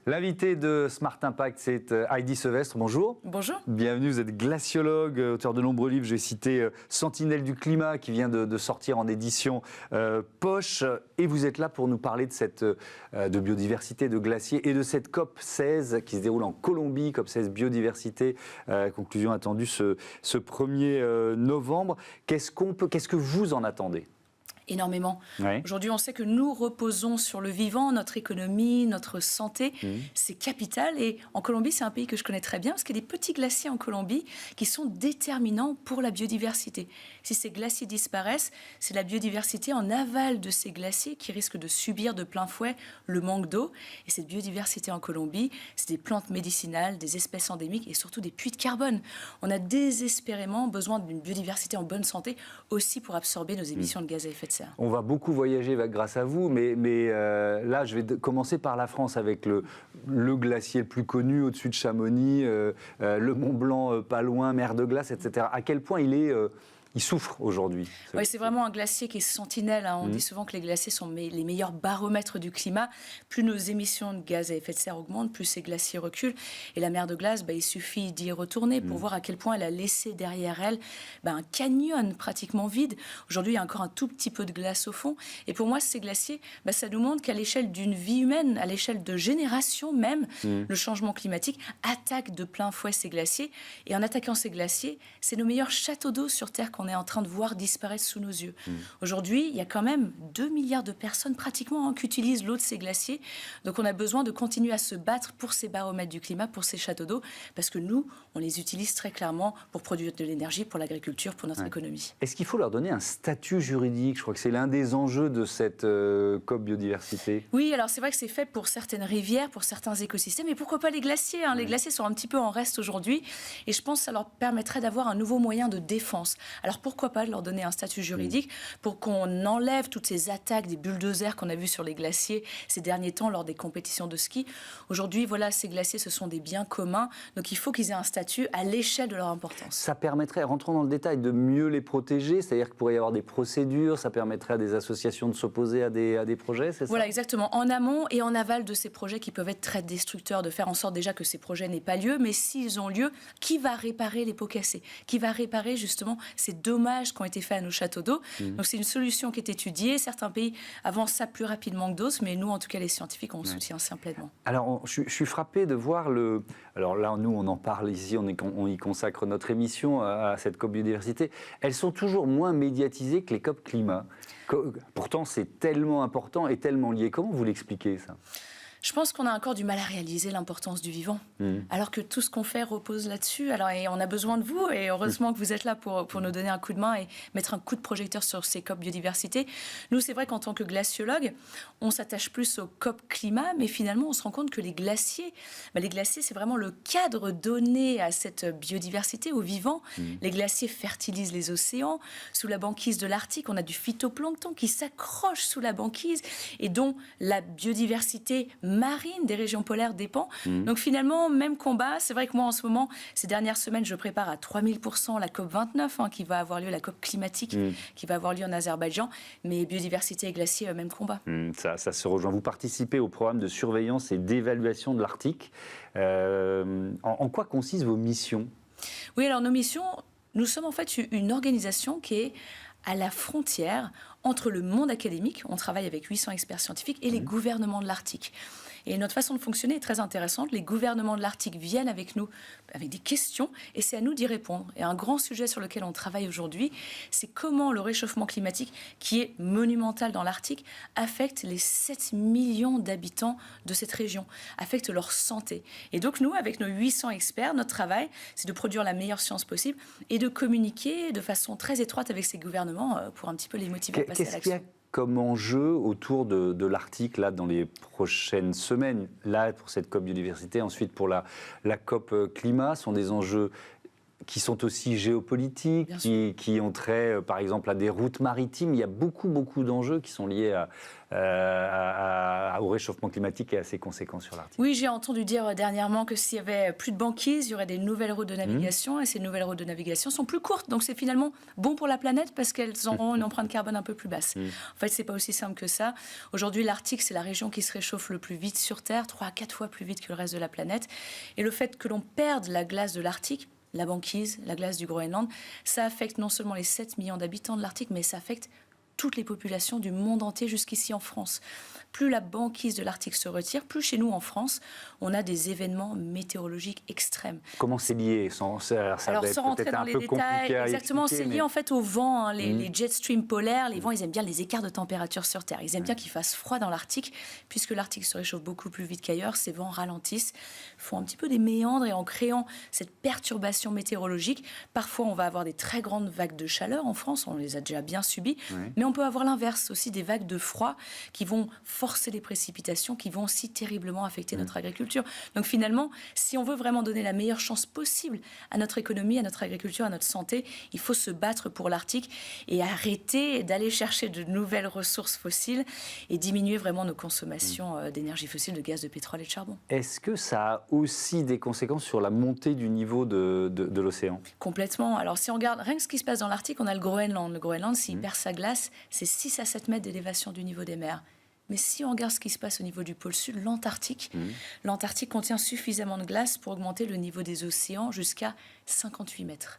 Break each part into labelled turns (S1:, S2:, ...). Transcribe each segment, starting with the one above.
S1: L'invité de Smart Impact, c'est Heidi Sevestre. Bonjour.
S2: Bonjour.
S1: Bienvenue, vous êtes glaciologue, auteur de nombreux livres. J'ai cité Sentinelle du climat qui vient de sortir en édition poche. Et vous êtes là pour nous parler de biodiversité, de glaciers et de cette COP 16 qui se déroule en Colombie, COP 16 biodiversité, conclusion attendue ce 1er novembre. Qu'est-ce que vous en attendez ?
S2: Énormément.
S1: Ouais.
S2: Aujourd'hui, on sait que nous reposons sur le vivant, notre économie, notre santé. C'est capital. Et en Colombie, c'est un pays que je connais très bien parce qu'il y a des petits glaciers en Colombie qui sont déterminants pour la biodiversité. Si ces glaciers disparaissent, c'est la biodiversité en aval de ces glaciers qui risque de subir de plein fouet le manque d'eau. Et cette biodiversité en Colombie, c'est des plantes médicinales, des espèces endémiques et surtout des puits de carbone. On a désespérément besoin d'une biodiversité en bonne santé aussi pour absorber nos émissions de gaz à effet de serre.
S1: On va beaucoup voyager grâce à vous, mais là, je vais commencer par la France avec le glacier le plus connu au-dessus de Chamonix, le Mont Blanc pas loin, mer de glace, etc. À quel point il souffre aujourd'hui.
S2: Oui, c'est vraiment un glacier qui est sentinelle. On dit souvent que les glaciers sont les meilleurs baromètres du climat. Plus nos émissions de gaz à effet de serre augmentent, plus ces glaciers reculent. Et la mer de glace, il suffit d'y retourner pour voir à quel point elle a laissé derrière elle un canyon pratiquement vide. Aujourd'hui, il y a encore un tout petit peu de glace au fond. Et pour moi, ces glaciers, ça nous montre qu'à l'échelle d'une vie humaine, à l'échelle de générations même, le changement climatique attaque de plein fouet ces glaciers. Et en attaquant ces glaciers, c'est nos meilleurs châteaux d'eau sur Terre qu'on est en train de voir disparaître sous nos yeux. Aujourd'hui, il y a quand même 2 milliards de personnes pratiquement qui utilisent l'eau de ces glaciers. Donc on a besoin de continuer à se battre pour ces baromètres du climat, pour ces châteaux d'eau, parce que nous, on les utilise très clairement pour produire de l'énergie, pour l'agriculture, pour notre économie.
S1: Est-ce qu'il faut leur donner un statut juridique ? Je crois que c'est l'un des enjeux de cette COP biodiversité.
S2: Oui, alors c'est vrai que c'est fait pour certaines rivières, pour certains écosystèmes, mais pourquoi pas les glaciers ? Les glaciers sont un petit peu en reste aujourd'hui, et je pense que ça leur permettrait d'avoir un nouveau moyen de défense. Alors pourquoi pas leur donner un statut juridique pour qu'on enlève toutes ces attaques des bulldozers qu'on a vues sur les glaciers ces derniers temps lors des compétitions de ski. Aujourd'hui, voilà, ces glaciers, ce sont des biens communs, donc il faut qu'ils aient un statut à l'échelle de leur importance.
S1: Ça permettrait, rentrons dans le détail, de mieux les protéger, c'est-à-dire qu'il pourrait y avoir des procédures, ça permettrait à des associations de s'opposer à des projets, c'est ça ?
S2: Voilà, exactement. En amont et en aval de ces projets qui peuvent être très destructeurs, de faire en sorte déjà que ces projets n'aient pas lieu, mais s'ils ont lieu, qui va réparer les pots cassés ? Qui va réparer justement ces dommages qui ont été faits à nos châteaux d'eau. Donc c'est une solution qui est étudiée. Certains pays avancent ça plus rapidement que d'autres, mais nous, en tout cas, les scientifiques, on soutient ça pleinement.
S1: Alors, je suis frappé de voir Alors là, nous, on en parle ici, on y consacre notre émission à cette COP biodiversité. Elles sont toujours moins médiatisées que les COP climat. Pourtant, c'est tellement important et tellement lié. Comment vous l'expliquez, ça ?
S2: Je pense qu'on a encore du mal à réaliser l'importance du vivant, alors que tout ce qu'on fait repose là-dessus. Et on a besoin de vous, et heureusement que vous êtes là pour nous donner un coup de main et mettre un coup de projecteur sur ces COP biodiversité. Nous, c'est vrai qu'en tant que glaciologue, on s'attache plus aux COP climat, mais finalement, on se rend compte que les glaciers, c'est vraiment le cadre donné à cette biodiversité, au vivant. Les glaciers fertilisent les océans. Sous la banquise de l'Arctique, on a du phytoplancton qui s'accroche sous la banquise et dont la biodiversité marine des régions polaires dépend. Donc finalement, même combat. C'est vrai que moi, en ce moment, ces dernières semaines, je prépare à 3000% la COP 29, qui va avoir lieu, la COP climatique, qui va avoir lieu en Azerbaïdjan. Mais biodiversité et glaciers, même combat.
S1: Ça se rejoint. Vous participez au programme de surveillance et d'évaluation de l'Arctique. En quoi consistent vos missions ?
S2: Oui, alors nos missions, nous sommes en fait une organisation qui est à la frontière entre le monde académique, on travaille avec 800 experts scientifiques, et les gouvernements de l'Arctique. Et notre façon de fonctionner est très intéressante. Les gouvernements de l'Arctique viennent avec nous avec des questions et c'est à nous d'y répondre. Et un grand sujet sur lequel on travaille aujourd'hui, c'est comment le réchauffement climatique, qui est monumental dans l'Arctique, affecte les 7 millions d'habitants de cette région, affecte leur santé. Et donc nous, avec nos 800 experts, notre travail, c'est de produire la meilleure science possible et de communiquer de façon très étroite avec ces gouvernements pour un petit peu les motiver à passer à l'action.
S1: Comme enjeu autour de l'Arctique, là, dans les prochaines semaines, là, pour cette COP biodiversité, ensuite pour la COP climat, sont des enjeux qui sont aussi géopolitiques, qui ont trait, par exemple, à des routes maritimes. Il y a beaucoup d'enjeux qui sont liés au réchauffement climatique et à ses conséquences sur l'Arctique.
S2: Oui, j'ai entendu dire dernièrement que s'il y avait plus de banquise, il y aurait des nouvelles routes de navigation, et ces nouvelles routes de navigation sont plus courtes. Donc c'est finalement bon pour la planète parce qu'elles auront une empreinte carbone un peu plus basse. En fait, c'est pas aussi simple que ça. Aujourd'hui, l'Arctique, c'est la région qui se réchauffe le plus vite sur Terre, 3 à 4 fois plus vite que le reste de la planète. Et le fait que l'on perde la glace de l'Arctique, la banquise, la glace du Groenland, ça affecte non seulement les 7 millions d'habitants de l'Arctique, mais ça affecte toutes les populations du monde entier jusqu'ici en France. Plus la banquise de l'Arctique se retire, plus chez nous en France, on a des événements météorologiques extrêmes.
S1: Comment c'est lié?
S2: Alors, sans rentrer dans les détails, exactement, c'est lié en fait au vent, hein, les jet streams polaires. Les vents, ils aiment bien les écarts de température sur Terre. Ils aiment bien qu'il fasse froid dans l'Arctique, puisque l'Arctique se réchauffe beaucoup plus vite qu'ailleurs. Ces vents ralentissent, font un petit peu des méandres, et en créant cette perturbation météorologique, parfois on va avoir des très grandes vagues de chaleur en France, on les a déjà bien subies, mais on peut avoir l'inverse aussi, des vagues de froid qui vont forcer les précipitations, qui vont aussi terriblement affecter notre agriculture. Donc finalement, si on veut vraiment donner la meilleure chance possible à notre économie, à notre agriculture, à notre santé, il faut se battre pour l'Arctique et arrêter d'aller chercher de nouvelles ressources fossiles et diminuer vraiment nos consommations d'énergie fossile, de gaz, de pétrole et de charbon.
S1: Est-ce que ça a aussi des conséquences sur la montée du niveau de l'océan?
S2: Complètement. Alors si on regarde rien que ce qui se passe dans l'Arctique, on a le Groenland. Le Groenland, s'il perd sa glace, c'est 6 à 7 mètres d'élévation du niveau des mers. Mais si on regarde ce qui se passe au niveau du pôle sud, l'Antarctique, l'Antarctique contient suffisamment de glace pour augmenter le niveau des océans jusqu'à 58 mètres.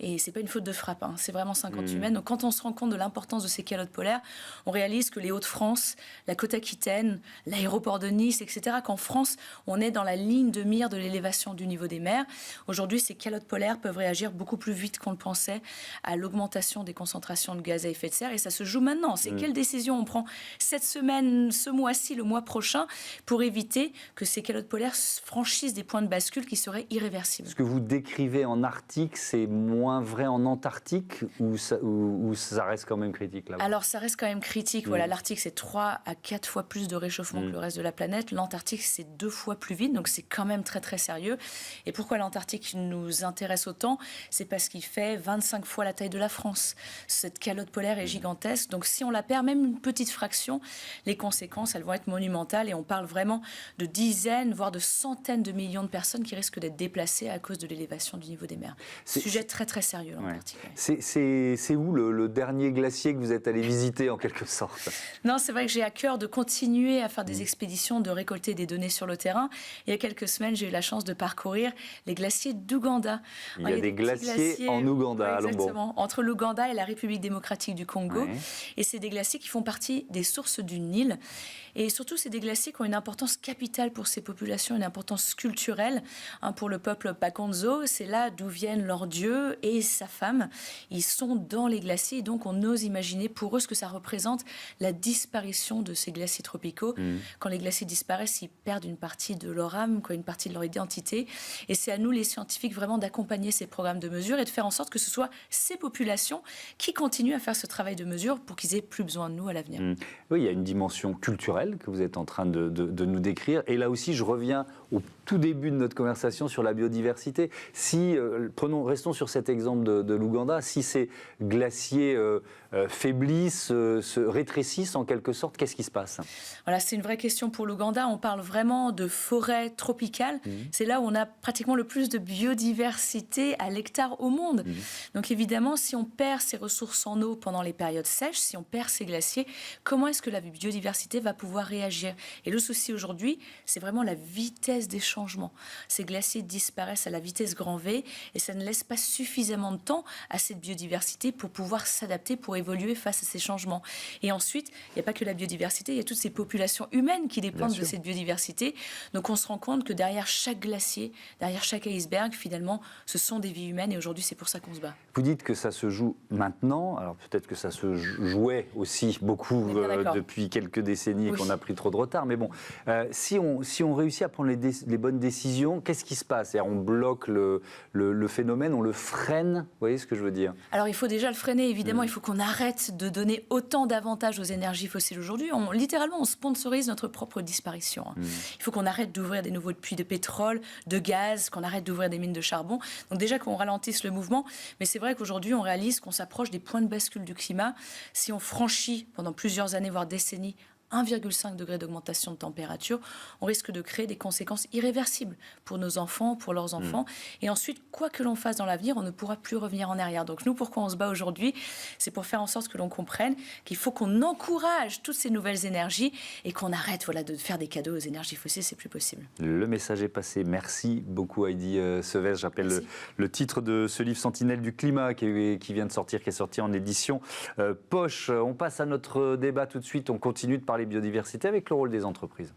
S2: Et c'est pas une faute de frappe, hein. C'est vraiment 58 mètres. Donc quand on se rend compte de l'importance de ces calottes polaires, on réalise que les Hauts-de-France, la côte aquitaine, l'aéroport de Nice, etc., qu'en France, on est dans la ligne de mire de l'élévation du niveau des mers. Aujourd'hui, ces calottes polaires peuvent réagir beaucoup plus vite qu'on le pensait à l'augmentation des concentrations de gaz à effet de serre. Et ça se joue maintenant. C'est quelle décision on prend cette semaine, ce mois-ci, le mois prochain, pour éviter que ces calottes polaires franchissent des points de bascule qui seraient irréversibles.
S1: Ce que vous décrivez en Arctique, c'est moins vrai en Antarctique ou ça reste quand même critique là-bas?
S2: Alors ça reste quand même critique. Voilà, l'Arctique c'est 3 à 4 fois plus de réchauffement que le reste de la planète. L'Antarctique c'est 2 fois plus vite, donc c'est quand même très très sérieux. Et pourquoi l'Antarctique nous intéresse autant? C'est parce qu'il fait 25 fois la taille de la France. Cette calotte polaire est gigantesque, donc si on la perd même une petite fraction, les conséquences elles vont être monumentales, et on parle vraiment de dizaines, voire de centaines de millions de personnes qui risquent d'être déplacées à cause de l'élévation du niveau des mers. Sujet très très sérieux, l'Antarctique.
S1: C'est où le dernier glacier que vous êtes allé visiter, en quelque sorte?
S2: Non, c'est vrai que j'ai à cœur de continuer à faire des expéditions, de récolter des données sur le terrain. Il y a quelques semaines, j'ai eu la chance de parcourir les glaciers d'Ouganda.
S1: Il y a des glaciers en Ouganda,
S2: ouais, exactement, entre l'Ouganda et la République démocratique du Congo.
S1: Ouais.
S2: Et c'est des glaciers qui font partie des sources du Nil. Et surtout, c'est des glaciers qui ont une importance capitale pour ces populations, une importance culturelle. Pour le peuple Pakonzo, c'est là d'où viennent leurs dieux et sa femme. Ils sont dans les glaciers, et donc on ose imaginer pour eux ce que ça représente, la disparition de ces glaciers tropicaux. Quand les glaciers disparaissent, ils perdent une partie de leur âme, une partie de leur identité. Et c'est à nous, les scientifiques, vraiment d'accompagner ces programmes de mesure et de faire en sorte que ce soit ces populations qui continuent à faire ce travail de mesure pour qu'ils aient plus besoin de nous à l'avenir.
S1: Oui, il y a une dimension culturelle que vous êtes en train de nous décrire. Et là aussi, je reviens au tout début de notre conversation sur la biodiversité. Si, restons sur cet exemple de l'Ouganda, si ces glaciers faiblissent, se rétrécissent en quelque sorte, qu'est-ce qui se passe?
S2: Voilà, c'est une vraie question pour l'Ouganda. On parle vraiment de forêt tropicale. C'est là où on a pratiquement le plus de biodiversité à l'hectare au monde. Donc évidemment, si on perd ces ressources en eau pendant les périodes sèches, si on perd ces glaciers, comment est-ce que la biodiversité va pouvoir réagir? Et le souci aujourd'hui, c'est vraiment la vitesse des changements. Ces glaciers disparaissent à la vitesse grand V, et ça ne laisse pas suffisamment de temps à cette biodiversité pour pouvoir s'adapter, pour évoluer face à ces changements. Et ensuite, il n'y a pas que la biodiversité, il y a toutes ces populations humaines qui dépendent de cette biodiversité. Donc on se rend compte que derrière chaque glacier, derrière chaque iceberg, finalement, ce sont des vies humaines, et aujourd'hui, c'est pour ça qu'on se bat.
S1: Vous dites que ça se joue maintenant, alors peut-être que ça se jouait aussi beaucoup depuis quelques décennies et qu'on a pris trop de retard, mais bon, si on réussit à prendre les bonnes décisions, qu'est-ce qui se passe? On bloque le phénomène, on le freine freine? Vous voyez ce que je veux dire?
S2: Alors, il faut déjà le freiner, évidemment. Il faut qu'on arrête de donner autant d'avantages aux énergies fossiles aujourd'hui. Littéralement, on sponsorise notre propre disparition. Il faut qu'on arrête d'ouvrir des nouveaux puits de pétrole, de gaz, qu'on arrête d'ouvrir des mines de charbon. Donc déjà qu'on ralentisse le mouvement. Mais c'est vrai qu'aujourd'hui, on réalise qu'on s'approche des points de bascule du climat. Si on franchit pendant plusieurs années, voire décennies, 1,5 degré d'augmentation de température, on risque de créer des conséquences irréversibles pour nos enfants, pour leurs enfants. Et ensuite, quoi que l'on fasse dans l'avenir, on ne pourra plus revenir en arrière. Donc nous, pourquoi on se bat aujourd'hui? C'est pour faire en sorte que l'on comprenne qu'il faut qu'on encourage toutes ces nouvelles énergies et qu'on arrête de faire des cadeaux aux énergies fossiles, c'est plus possible.
S1: Le message est passé. Merci beaucoup Heidi Sevestre. J'appelle le titre de ce livre Sentinelle du climat qui vient de sortir, qui est sorti en édition poche. On passe à notre débat tout de suite. On continue de parler biodiversité avec le rôle des entreprises.